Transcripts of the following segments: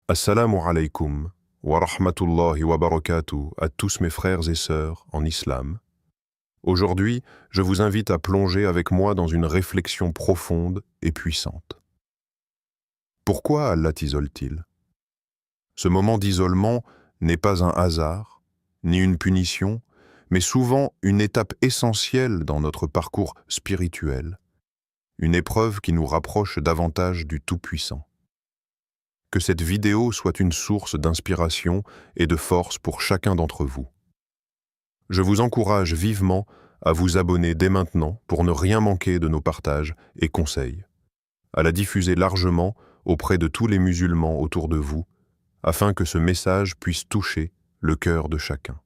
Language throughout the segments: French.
Assalamu alaikum wa rahmatullahi wa barakatuh à tous mes frères et sœurs en islam. Aujourd'hui, je vous invite à plonger avec moi dans une réflexion profonde et puissante. Pourquoi Allah t'isole-t-il? Ce moment d'isolement n'est pas un hasard, ni une punition, mais souvent une étape essentielle dans notre parcours spirituel, une épreuve qui nous rapproche davantage du Tout-Puissant. Que cette vidéo soit une source d'inspiration et de force pour chacun d'entre vous. Je vous encourage vivement à vous abonner dès maintenant pour ne rien manquer de nos partages et conseils, à la diffuser largement auprès de tous les musulmans autour de vous, afin que ce message puisse toucher le cœur de chacun.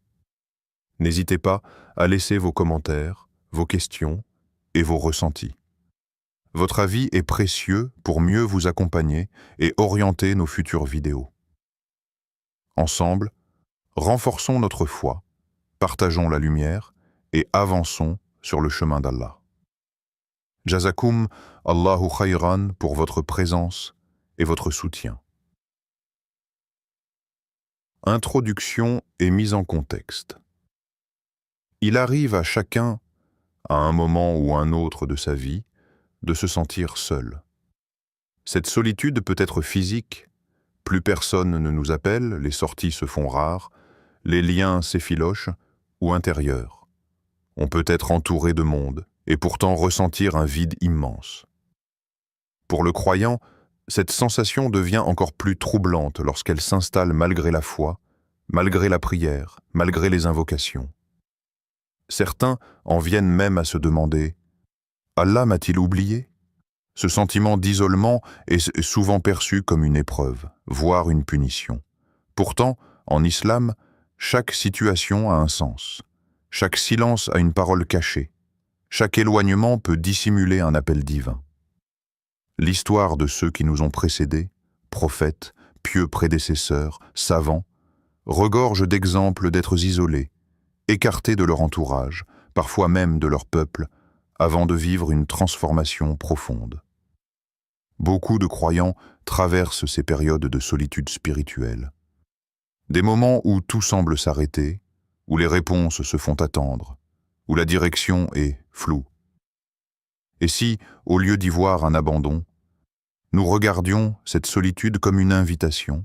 N'hésitez pas à laisser vos commentaires, vos questions et vos ressentis. Votre avis est précieux pour mieux vous accompagner et orienter nos futures vidéos. Ensemble, renforçons notre foi, partageons la lumière et avançons sur le chemin d'Allah. Jazakum Allahu khayran pour votre présence et votre soutien. Introduction et mise en contexte. Il arrive à chacun, à un moment ou un autre de sa vie, de se sentir seul. Cette solitude peut être physique, plus personne ne nous appelle, les sorties se font rares, les liens s'effilochent, ou intérieure. On peut être entouré de monde, et pourtant ressentir un vide immense. Pour le croyant, cette sensation devient encore plus troublante lorsqu'elle s'installe malgré la foi, malgré la prière, malgré les invocations. Certains en viennent même à se demander « Allah m'a-t-il oublié ?» Ce sentiment d'isolement est souvent perçu comme une épreuve, voire une punition. Pourtant, en islam, chaque situation a un sens. Chaque silence a une parole cachée. Chaque éloignement peut dissimuler un appel divin. L'histoire de ceux qui nous ont précédés, prophètes, pieux prédécesseurs, savants, regorge d'exemples d'êtres isolés, écartés de leur entourage, parfois même de leur peuple, avant de vivre une transformation profonde. Beaucoup de croyants traversent ces périodes de solitude spirituelle. Des moments où tout semble s'arrêter, où les réponses se font attendre, où la direction est floue. Et si, au lieu d'y voir un abandon, nous regardions cette solitude comme une invitation?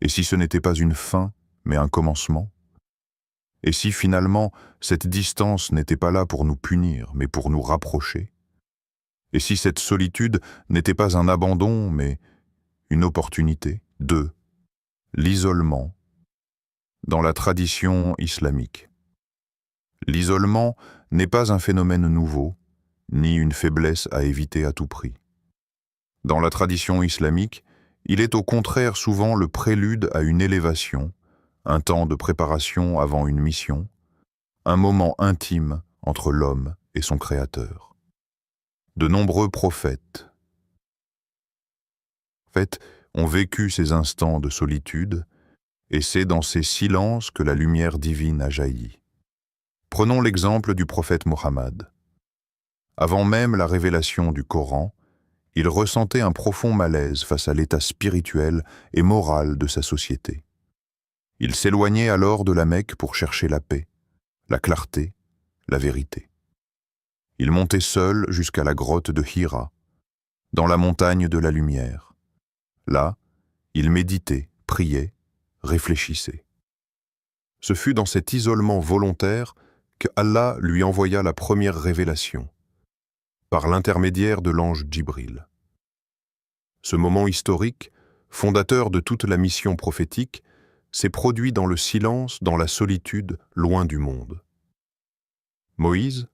Et si ce n'était pas une fin, mais un commencement? Et si finalement, cette distance n'était pas là pour nous punir, mais pour nous rapprocher? Et si cette solitude n'était pas un abandon, mais une opportunité? L'isolement dans la tradition islamique. L'isolement n'est pas un phénomène nouveau, ni une faiblesse à éviter à tout prix. Dans la tradition islamique, il est au contraire souvent le prélude à une élévation, un temps de préparation avant une mission, un moment intime entre l'homme et son Créateur. De nombreux prophètes ont vécu ces instants de solitude, et c'est dans ces silences que la lumière divine a jailli. Prenons l'exemple du prophète Mohammed. Avant même la révélation du Coran, il ressentait un profond malaise face à l'état spirituel et moral de sa société. Il s'éloignait alors de la Mecque pour chercher la paix, la clarté, la vérité. Il montait seul jusqu'à la grotte de Hira, dans la montagne de la lumière. Là, il méditait, priait, réfléchissait. Ce fut dans cet isolement volontaire que Allah lui envoya la première révélation, par l'intermédiaire de l'ange Djibril. Ce moment historique, fondateur de toute la mission prophétique, s'est produit dans le silence, dans la solitude, loin du monde. Moïse,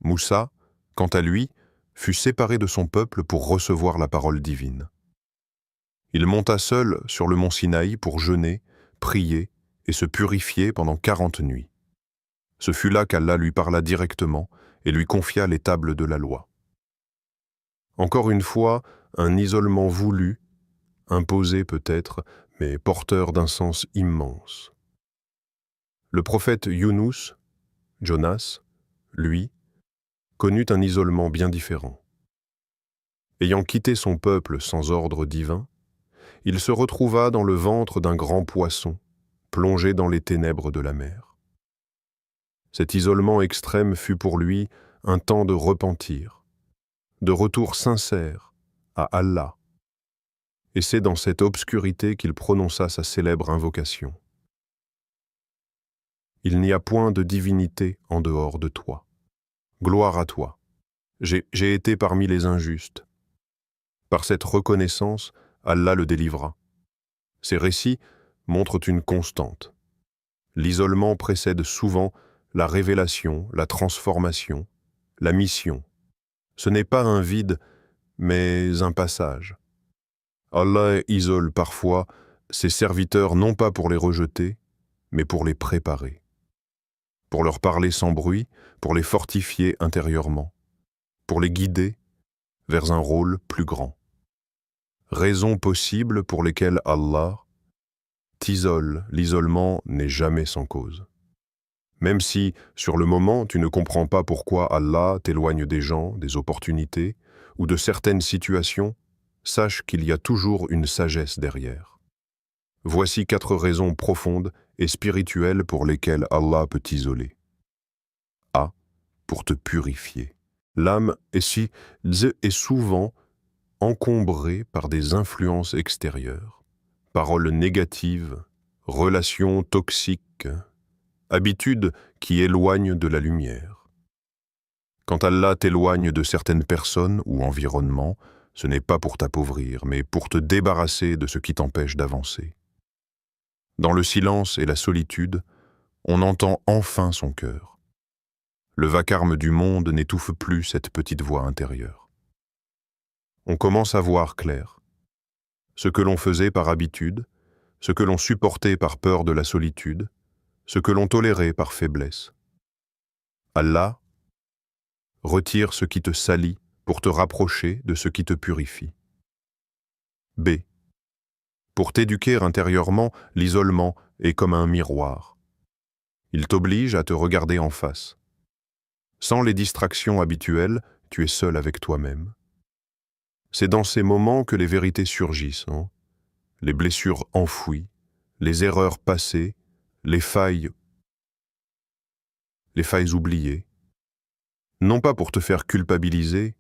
Moussa, quant à lui, fut séparé de son peuple pour recevoir la parole divine. Il monta seul sur le mont Sinaï pour jeûner, prier et se purifier pendant 40 nuits. Ce fut là qu'Allah lui parla directement et lui confia les tables de la loi. Encore une fois, un isolement voulu, imposé peut-être, mais porteur d'un sens immense. Le prophète Younous, Jonas, lui, connut un isolement bien différent. Ayant quitté son peuple sans ordre divin, il se retrouva dans le ventre d'un grand poisson, plongé dans les ténèbres de la mer. Cet isolement extrême fut pour lui un temps de repentir, de retour sincère à Allah. Et c'est dans cette obscurité qu'il prononça sa célèbre invocation. Il n'y a point de divinité en dehors de toi. Gloire à toi. J'ai été parmi les injustes. Par cette reconnaissance, Allah le délivra. Ces récits montrent une constante. L'isolement précède souvent la révélation, la transformation, la mission. Ce n'est pas un vide, mais un passage. Allah isole parfois ses serviteurs non pas pour les rejeter, mais pour les préparer. Pour leur parler sans bruit, pour les fortifier intérieurement, pour les guider vers un rôle plus grand. Raisons possibles pour lesquelles Allah t'isole. L'isolement n'est jamais sans cause. Même si, sur le moment, tu ne comprends pas pourquoi Allah t'éloigne des gens, des opportunités ou de certaines situations, sache qu'il y a toujours une sagesse derrière. Voici 4 raisons profondes et spirituelles pour lesquelles Allah peut t'isoler. A. Pour te purifier. L'âme est souvent encombrée par des influences extérieures, paroles négatives, relations toxiques, habitudes qui éloignent de la lumière. Quand Allah t'éloigne de certaines personnes ou environnements, ce n'est pas pour t'appauvrir, mais pour te débarrasser de ce qui t'empêche d'avancer. Dans le silence et la solitude, on entend enfin son cœur. Le vacarme du monde n'étouffe plus cette petite voix intérieure. On commence à voir clair. Ce que l'on faisait par habitude, ce que l'on supportait par peur de la solitude, ce que l'on tolérait par faiblesse. Allah retire ce qui te salit pour te rapprocher de ce qui te purifie. B. Pour t'éduquer intérieurement, l'isolement est comme un miroir. Il t'oblige à te regarder en face. Sans les distractions habituelles, tu es seul avec toi-même. C'est dans ces moments que les vérités surgissent, les blessures enfouies, les erreurs passées, les failles oubliées. Non pas pour te faire culpabiliser,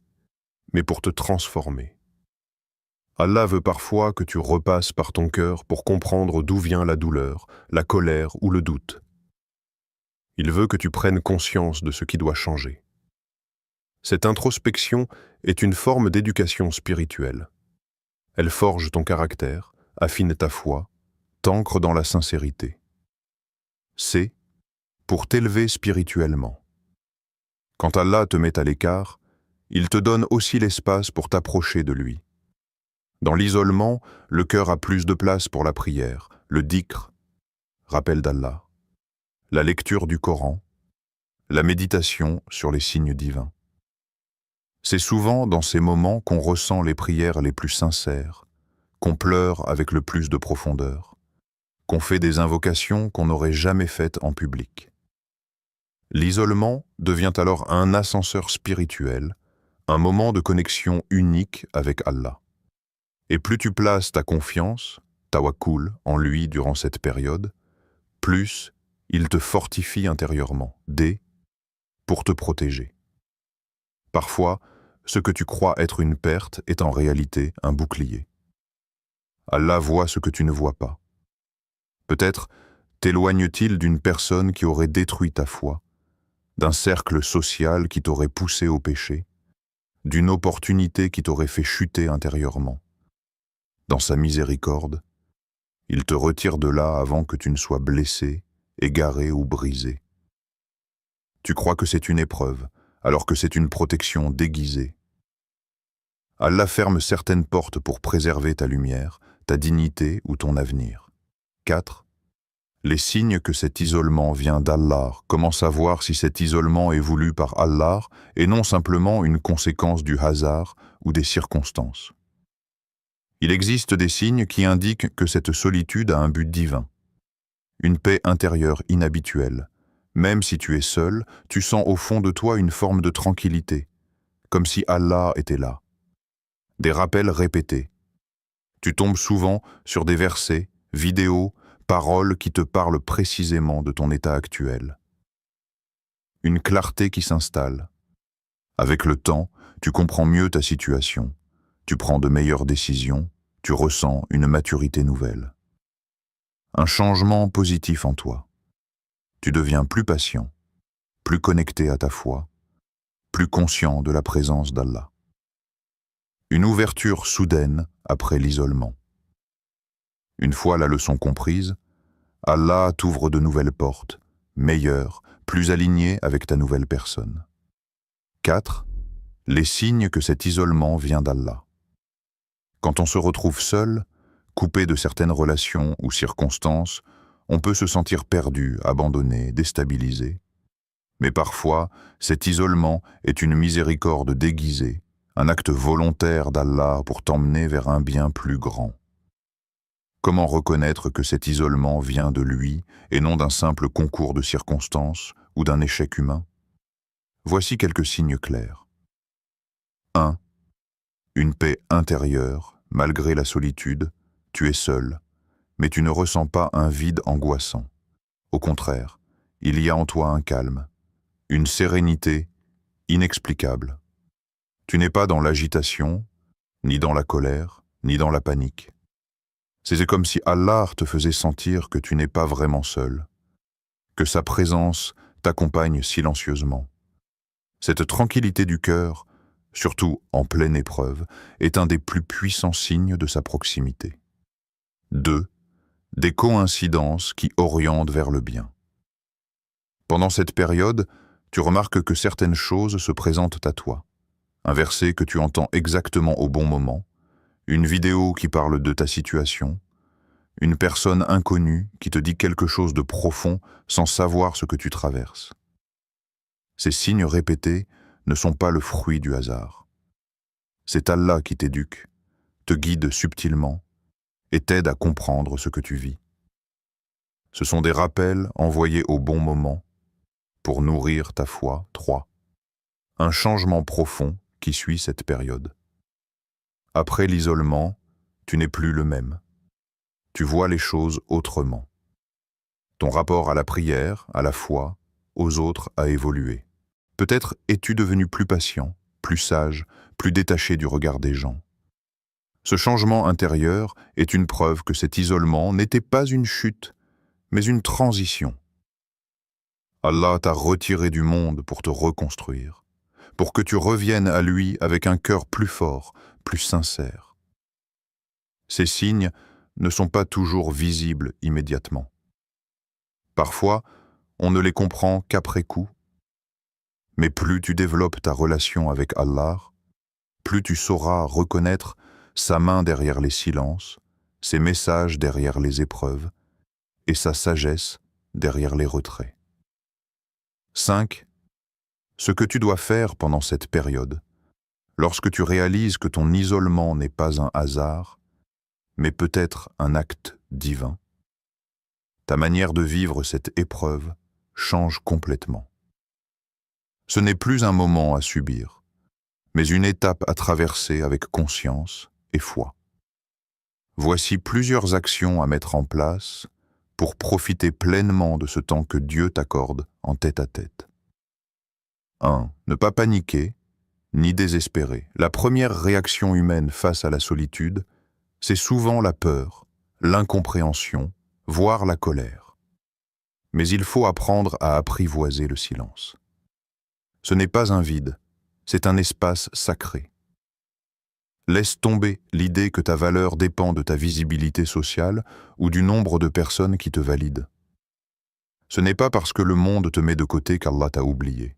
mais pour te transformer. Allah veut parfois que tu repasses par ton cœur pour comprendre d'où vient la douleur, la colère ou le doute. Il veut que tu prennes conscience de ce qui doit changer. Cette introspection est une forme d'éducation spirituelle. Elle forge ton caractère, affine ta foi, t'ancre dans la sincérité. C. Pour t'élever spirituellement. Quand Allah te met à l'écart, il te donne aussi l'espace pour t'approcher de lui. Dans l'isolement, le cœur a plus de place pour la prière, le dhikr, rappel d'Allah, la lecture du Coran, la méditation sur les signes divins. C'est souvent dans ces moments qu'on ressent les prières les plus sincères, qu'on pleure avec le plus de profondeur, qu'on fait des invocations qu'on n'aurait jamais faites en public. L'isolement devient alors un ascenseur spirituel, un moment de connexion unique avec Allah. Et plus tu places ta confiance, tawakkul, en lui durant cette période, plus il te fortifie intérieurement. D. Pour te protéger. Parfois, ce que tu crois être une perte est en réalité un bouclier. Allah voit ce que tu ne vois pas. Peut-être t'éloigne-t-il d'une personne qui aurait détruit ta foi, d'un cercle social qui t'aurait poussé au péché, d'une opportunité qui t'aurait fait chuter intérieurement. Dans sa miséricorde, il te retire de là avant que tu ne sois blessé, égaré ou brisé. Tu crois que c'est une épreuve, alors que c'est une protection déguisée. Allah ferme certaines portes pour préserver ta lumière, ta dignité ou ton avenir. 4. Les signes que cet isolement vient d'Allah. Comment savoir si cet isolement est voulu par Allah et non simplement une conséquence du hasard ou des circonstances? Il existe des signes qui indiquent que cette solitude a un but divin. Une paix intérieure inhabituelle. Même si tu es seul, tu sens au fond de toi une forme de tranquillité, comme si Allah était là. Des rappels répétés. Tu tombes souvent sur des versets, vidéos, paroles qui te parlent précisément de ton état actuel. Une clarté qui s'installe. Avec le temps, tu comprends mieux ta situation, tu prends de meilleures décisions, tu ressens une maturité nouvelle. Un changement positif en toi. Tu deviens plus patient, plus connecté à ta foi, plus conscient de la présence d'Allah. Une ouverture soudaine après l'isolement. Une fois la leçon comprise, Allah t'ouvre de nouvelles portes, meilleures, plus alignées avec ta nouvelle personne. 4. Les signes que cet isolement vient d'Allah. Quand on se retrouve seul, coupé de certaines relations ou circonstances, on peut se sentir perdu, abandonné, déstabilisé. Mais parfois, cet isolement est une miséricorde déguisée, un acte volontaire d'Allah pour t'emmener vers un bien plus grand. Comment reconnaître que cet isolement vient de lui et non d'un simple concours de circonstances ou d'un échec humain? Voici quelques signes clairs. 1. Une paix intérieure, malgré la solitude, tu es seul, mais tu ne ressens pas un vide angoissant. Au contraire, il y a en toi un calme, une sérénité inexplicable. Tu n'es pas dans l'agitation, ni dans la colère, ni dans la panique. C'est comme si Allah te faisait sentir que tu n'es pas vraiment seul, que sa présence t'accompagne silencieusement. Cette tranquillité du cœur, surtout en pleine épreuve, est un des plus puissants signes de sa proximité. 2. Des coïncidences qui orientent vers le bien. Pendant cette période, tu remarques que certaines choses se présentent à toi. Un verset que tu entends exactement au bon moment, une vidéo qui parle de ta situation, une personne inconnue qui te dit quelque chose de profond sans savoir ce que tu traverses. Ces signes répétés ne sont pas le fruit du hasard. C'est Allah qui t'éduque, te guide subtilement et t'aide à comprendre ce que tu vis. Ce sont des rappels envoyés au bon moment pour nourrir ta foi. 3. Un changement profond qui suit cette période. Après l'isolement, tu n'es plus le même. Tu vois les choses autrement. Ton rapport à la prière, à la foi, aux autres a évolué. Peut-être es-tu devenu plus patient, plus sage, plus détaché du regard des gens. Ce changement intérieur est une preuve que cet isolement n'était pas une chute, mais une transition. Allah t'a retiré du monde pour te reconstruire, pour que tu reviennes à lui avec un cœur plus fort, plus sincère. Ces signes ne sont pas toujours visibles immédiatement. Parfois, on ne les comprend qu'après coup. Mais plus tu développes ta relation avec Allah, plus tu sauras reconnaître sa main derrière les silences, ses messages derrière les épreuves et sa sagesse derrière les retraits. 5. Ce que tu dois faire pendant cette période, lorsque tu réalises que ton isolement n'est pas un hasard, mais peut-être un acte divin. Ta manière de vivre cette épreuve change complètement. Ce n'est plus un moment à subir, mais une étape à traverser avec conscience et foi. Voici plusieurs actions à mettre en place pour profiter pleinement de ce temps que Dieu t'accorde en tête-à-tête. 1. Ne pas paniquer, ni désespérer. La première réaction humaine face à la solitude, c'est souvent la peur, l'incompréhension, voire la colère. Mais il faut apprendre à apprivoiser le silence. Ce n'est pas un vide, c'est un espace sacré. Laisse tomber l'idée que ta valeur dépend de ta visibilité sociale ou du nombre de personnes qui te valident. Ce n'est pas parce que le monde te met de côté qu'Allah t'a oublié.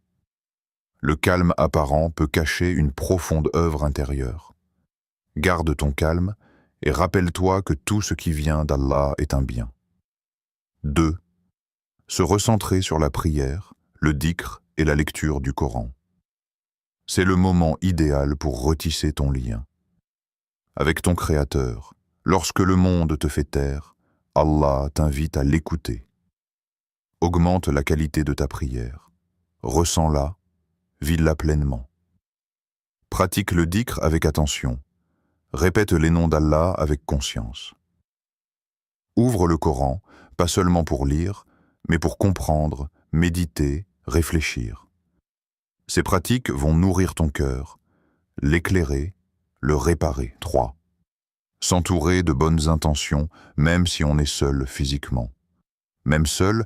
Le calme apparent peut cacher une profonde œuvre intérieure. Garde ton calme et rappelle-toi que tout ce qui vient d'Allah est un bien. 2. Se recentrer sur la prière, le dhikr et la lecture du Coran. C'est le moment idéal pour retisser ton lien. Avec ton Créateur, lorsque le monde te fait taire, Allah t'invite à l'écouter. Augmente la qualité de ta prière. Ressens-la, vis-la pleinement. Pratique le dhikr avec attention. Répète les noms d'Allah avec conscience. Ouvre le Coran, pas seulement pour lire, mais pour comprendre, méditer, réfléchir. Ces pratiques vont nourrir ton cœur, l'éclairer, le réparer. 3. S'entourer de bonnes intentions, même si on est seul physiquement. Même seul,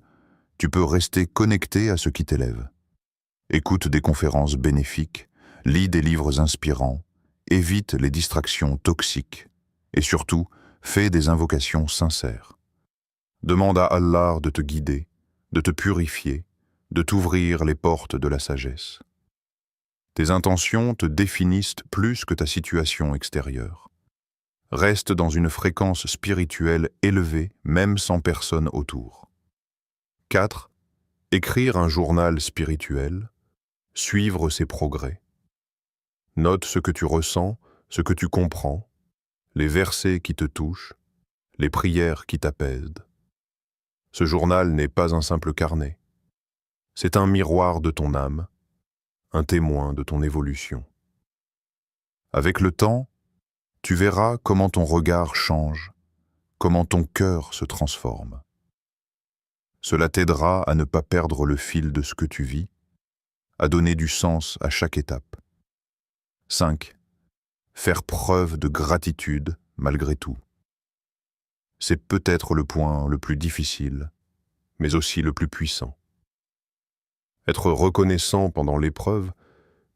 tu peux rester connecté à ce qui t'élève. Écoute des conférences bénéfiques, lis des livres inspirants, évite les distractions toxiques et surtout, fais des invocations sincères. Demande à Allah de te guider, de te purifier, de t'ouvrir les portes de la sagesse. Tes intentions te définissent plus que ta situation extérieure. Reste dans une fréquence spirituelle élevée, même sans personne autour. 4. Écrire un journal spirituel, suivre ses progrès. Note ce que tu ressens, ce que tu comprends, les versets qui te touchent, les prières qui t'apaisent. Ce journal n'est pas un simple carnet. C'est un miroir de ton âme, un témoin de ton évolution. Avec le temps, tu verras comment ton regard change, comment ton cœur se transforme. Cela t'aidera à ne pas perdre le fil de ce que tu vis, à donner du sens à chaque étape. 5. Faire preuve de gratitude malgré tout. C'est peut-être le point le plus difficile, mais aussi le plus puissant. Être reconnaissant pendant l'épreuve,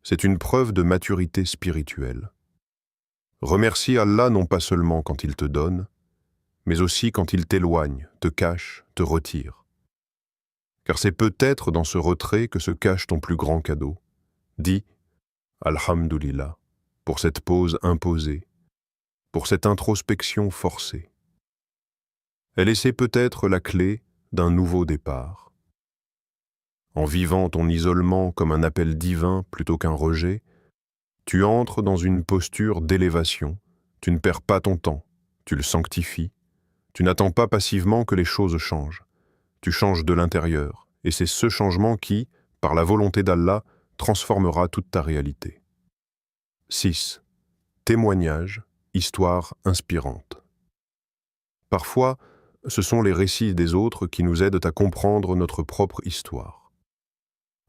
c'est une preuve de maturité spirituelle. Remercie Allah non pas seulement quand il te donne, mais aussi quand il t'éloigne, te cache, te retire. Car c'est peut-être dans ce retrait que se cache ton plus grand cadeau. Dis « Alhamdulillah » pour cette pause imposée, pour cette introspection forcée. Elle essaie peut-être la clé d'un nouveau départ. En vivant ton isolement comme un appel divin plutôt qu'un rejet, tu entres dans une posture d'élévation, tu ne perds pas ton temps, tu le sanctifies, tu n'attends pas passivement que les choses changent, tu changes de l'intérieur, et c'est ce changement qui, par la volonté d'Allah, transformera toute ta réalité. 6. Témoignage, histoire inspirante. Parfois, ce sont les récits des autres qui nous aident à comprendre notre propre histoire.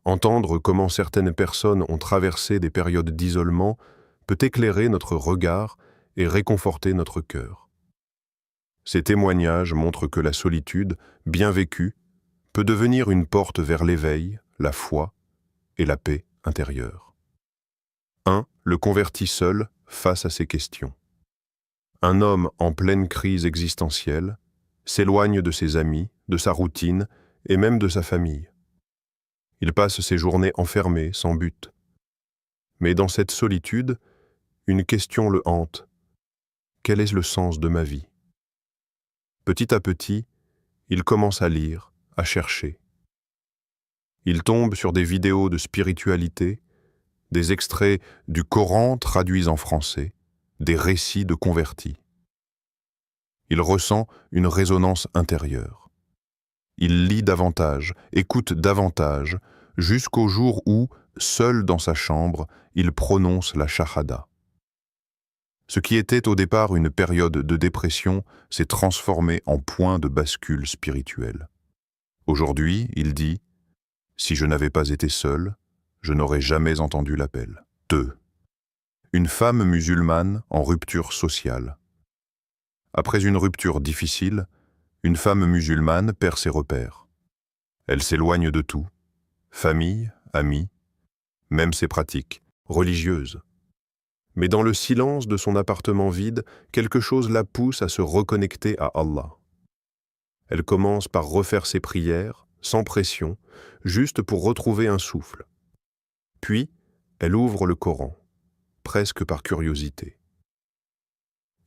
Entendre comment certaines personnes ont traversé des périodes d'isolement peut éclairer notre regard et réconforter notre cœur. Ces témoignages montrent que la solitude, bien vécue, peut devenir une porte vers l'éveil, la foi et la paix intérieure. 1. Le converti seul face à ces questions. Un homme en pleine crise existentielle s'éloigne de ses amis, de sa routine et même de sa famille. Il passe ses journées enfermé, sans but. Mais dans cette solitude, une question le hante. Quel est le sens de ma vie ? Petit à petit, il commence à lire, à chercher. Il tombe sur des vidéos de spiritualité, des extraits du Coran traduits en français, des récits de convertis. Il ressent une résonance intérieure. Il lit davantage, écoute davantage, jusqu'au jour où, seul dans sa chambre, il prononce la shahada. Ce qui était au départ une période de dépression s'est transformé en point de bascule spirituel. Aujourd'hui, il dit « Si je n'avais pas été seul, je n'aurais jamais entendu l'appel. » 2. Une femme musulmane en rupture sociale. Après une rupture difficile, une femme musulmane perd ses repères. Elle s'éloigne de tout, famille, amis, même ses pratiques religieuses. Mais dans le silence de son appartement vide, quelque chose la pousse à se reconnecter à Allah. Elle commence par refaire ses prières, sans pression, juste pour retrouver un souffle. Puis, elle ouvre le Coran, presque par curiosité.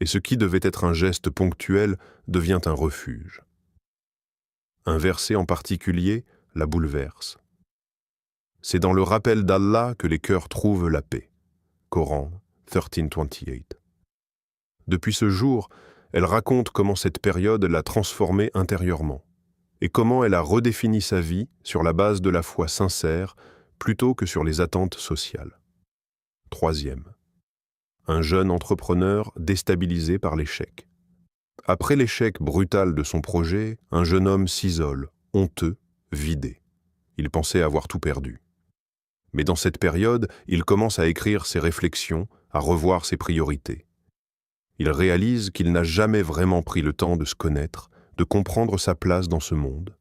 Et ce qui devait être un geste ponctuel devient un refuge. Un verset en particulier la bouleverse. C'est dans le rappel d'Allah que les cœurs trouvent la paix. Coran 13:28. Depuis ce jour, elle raconte comment cette période l'a transformée intérieurement et comment elle a redéfini sa vie sur la base de la foi sincère plutôt que sur les attentes sociales. 3. un jeune entrepreneur déstabilisé par l'échec. Après l'échec brutal de son projet, un jeune homme s'isole, honteux, vidé. Il pensait avoir tout perdu. Mais dans cette période, il commence à écrire ses réflexions, à revoir ses priorités. Il réalise qu'il n'a jamais vraiment pris le temps de se connaître, de comprendre sa place dans ce monde.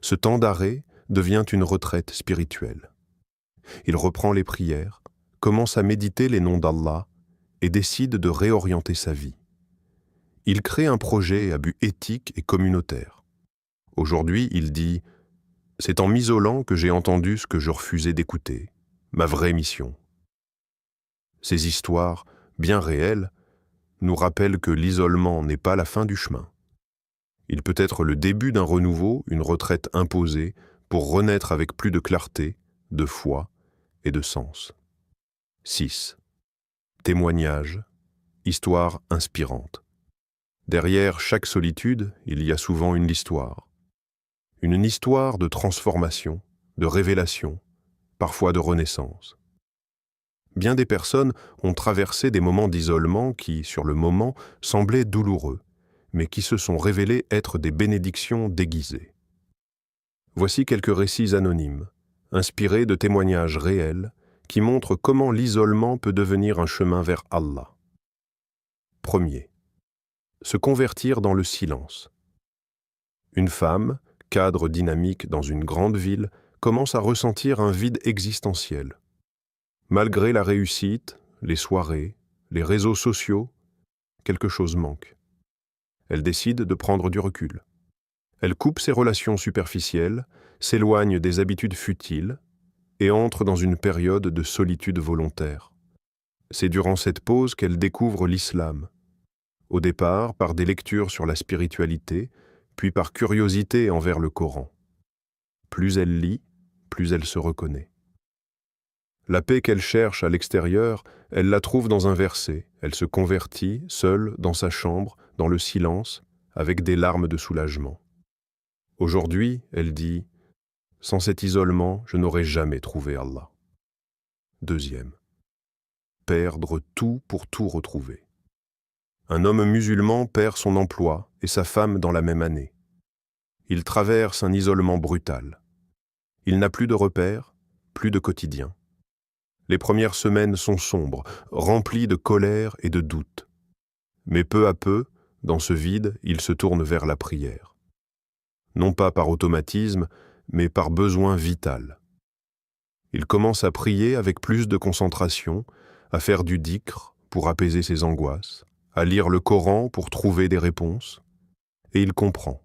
Ce temps d'arrêt devient une retraite spirituelle. Il reprend les prières, commence à méditer les noms d'Allah et décide de réorienter sa vie. Il crée un projet à but éthique et communautaire. Aujourd'hui, il dit « C'est en m'isolant que j'ai entendu ce que je refusais d'écouter, ma vraie mission. » Ces histoires, bien réelles, nous rappellent que l'isolement n'est pas la fin du chemin. Il peut être le début d'un renouveau, une retraite imposée, pour renaître avec plus de clarté, de foi et de sens. 6. Témoignage, histoire inspirante. Derrière chaque solitude, il y a souvent une histoire. Une histoire de transformation, de révélation, parfois de renaissance. Bien des personnes ont traversé des moments d'isolement qui, sur le moment, semblaient douloureux, mais qui se sont révélés être des bénédictions déguisées. Voici quelques récits anonymes, inspirés de témoignages réels, qui montrent comment l'isolement peut devenir un chemin vers Allah. Premier. Se convertir dans le silence. Une femme, cadre dynamique dans une grande ville, commence à ressentir un vide existentiel. Malgré la réussite, les soirées, les réseaux sociaux, quelque chose manque. Elle décide de prendre du recul. Elle coupe ses relations superficielles, s'éloigne des habitudes futiles et entre dans une période de solitude volontaire. C'est durant cette pause qu'elle découvre l'islam. Au départ, par des lectures sur la spiritualité, puis par curiosité envers le Coran. Plus elle lit, plus elle se reconnaît. La paix qu'elle cherche à l'extérieur, elle la trouve dans un verset. Elle se convertit, seule, dans sa chambre, dans le silence, avec des larmes de soulagement. Aujourd'hui, elle dit « Sans cet isolement, je n'aurais jamais trouvé Allah. » Deuxième. Perdre tout pour tout retrouver. Un homme musulman perd son emploi et sa femme dans la même année. Il traverse un isolement brutal. Il n'a plus de repères, plus de quotidien. Les premières semaines sont sombres, remplies de colère et de doute. Mais peu à peu, dans ce vide, il se tourne vers la prière. Non pas par automatisme, mais par besoin vital. Il commence à prier avec plus de concentration, à faire du dhikr pour apaiser ses angoisses, à lire le Coran pour trouver des réponses, et il comprend.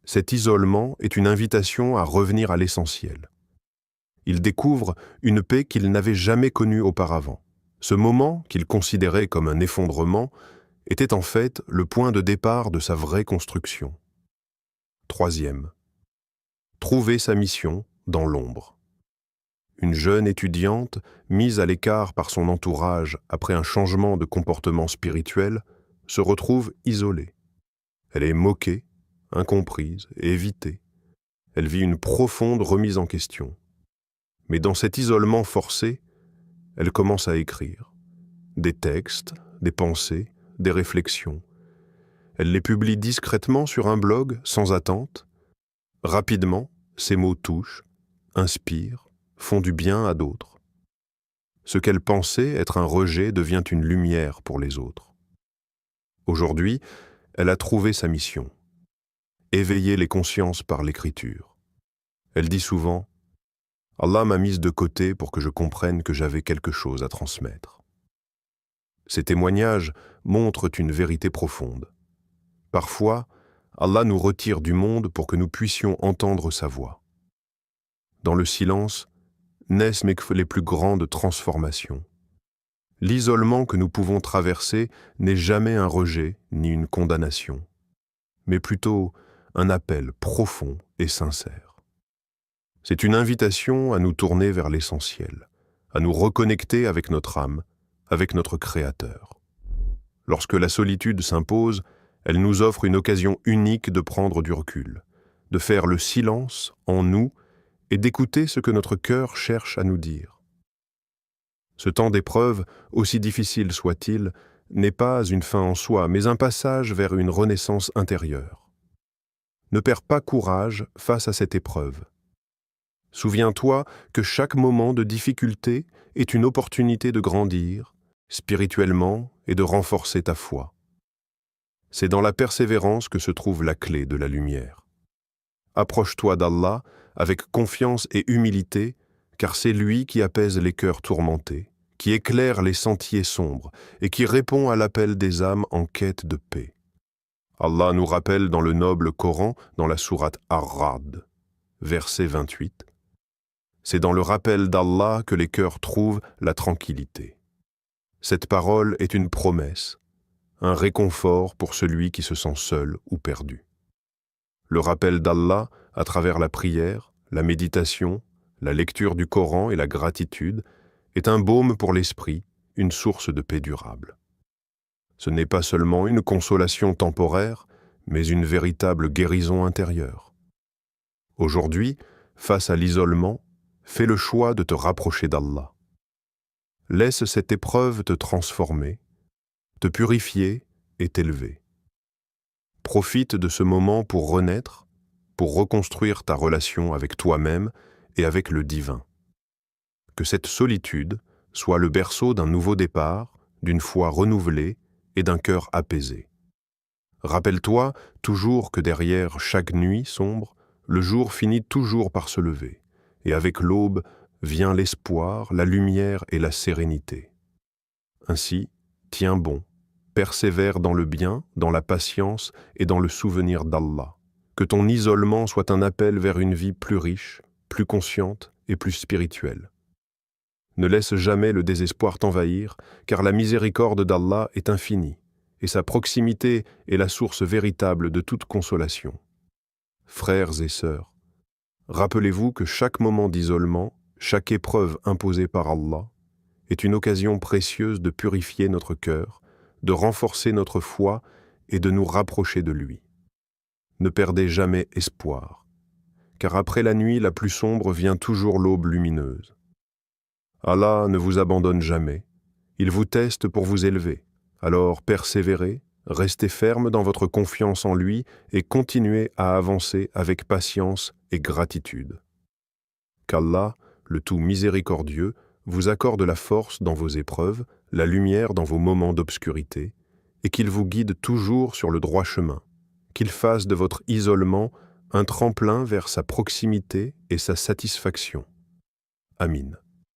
Cet isolement est une invitation à revenir à l'essentiel. Il découvre une paix qu'il n'avait jamais connue auparavant. Ce moment, qu'il considérait comme un effondrement, était en fait le point de départ de sa vraie construction. Troisième. Trouver sa mission dans l'ombre. Une jeune étudiante, mise à l'écart par son entourage après un changement de comportement spirituel, se retrouve isolée. Elle est moquée, incomprise et évitée. Elle vit une profonde remise en question. Mais dans cet isolement forcé, elle commence à écrire. Des textes, des pensées, des réflexions. Elle les publie discrètement sur un blog, sans attente. Rapidement, ces mots touchent, inspirent, font du bien à d'autres. Ce qu'elle pensait être un rejet devient une lumière pour les autres. Aujourd'hui, elle a trouvé sa mission. Éveiller les consciences par l'écriture. Elle dit souvent « Allah m'a mise de côté pour que je comprenne que j'avais quelque chose à transmettre. » Ces témoignages montrent une vérité profonde. Parfois, Allah nous retire du monde pour que nous puissions entendre sa voix. Dans le silence, naissent les plus grandes transformations. L'isolement que nous pouvons traverser n'est jamais un rejet ni une condamnation, mais plutôt un appel profond et sincère. C'est une invitation à nous tourner vers l'essentiel, à nous reconnecter avec notre âme, avec notre Créateur. Lorsque la solitude s'impose, elle nous offre une occasion unique de prendre du recul, de faire le silence en nous et d'écouter ce que notre cœur cherche à nous dire. Ce temps d'épreuve, aussi difficile soit-il, n'est pas une fin en soi, mais un passage vers une renaissance intérieure. Ne perds pas courage face à cette épreuve. Souviens-toi que chaque moment de difficulté est une opportunité de grandir spirituellement et de renforcer ta foi. C'est dans la persévérance que se trouve la clé de la lumière. Approche-toi d'Allah avec confiance et humilité, car c'est lui qui apaise les cœurs tourmentés, qui éclaire les sentiers sombres et qui répond à l'appel des âmes en quête de paix. Allah nous rappelle dans le noble Coran, dans la sourate Ar-Ra'd, verset 28, « C'est dans le rappel d'Allah que les cœurs trouvent la tranquillité. » Cette parole est une promesse, un réconfort pour celui qui se sent seul ou perdu. Le rappel d'Allah, à travers la prière, la méditation, la lecture du Coran et la gratitude, est un baume pour l'esprit, une source de paix durable. Ce n'est pas seulement une consolation temporaire, mais une véritable guérison intérieure. Aujourd'hui, face à l'isolement, fais le choix de te rapprocher d'Allah. Laisse cette épreuve te transformer, te purifier et t'élever. Profite de ce moment pour renaître, pour reconstruire ta relation avec toi-même et avec le divin. Que cette solitude soit le berceau d'un nouveau départ, d'une foi renouvelée et d'un cœur apaisé. Rappelle-toi toujours que derrière chaque nuit sombre, le jour finit toujours par se lever, et avec l'aube vient l'espoir, la lumière et la sérénité. Ainsi, tiens bon, persévère dans le bien, dans la patience et dans le souvenir d'Allah. Que ton isolement soit un appel vers une vie plus riche, plus consciente et plus spirituelle. Ne laisse jamais le désespoir t'envahir, car la miséricorde d'Allah est infinie, et sa proximité est la source véritable de toute consolation. Frères et sœurs, rappelez-vous que chaque moment d'isolement, chaque épreuve imposée par Allah, est une occasion précieuse de purifier notre cœur, de renforcer notre foi et de nous rapprocher de lui. Ne perdez jamais espoir, car après la nuit la plus sombre vient toujours l'aube lumineuse. Allah ne vous abandonne jamais, il vous teste pour vous élever, alors persévérez, restez ferme dans votre confiance en lui et continuez à avancer avec patience et gratitude. Qu'Allah, le tout miséricordieux, vous accorde la force dans vos épreuves, la lumière dans vos moments d'obscurité, et qu'il vous guide toujours sur le droit chemin, qu'il fasse de votre isolement un tremplin vers sa proximité et sa satisfaction. Amin.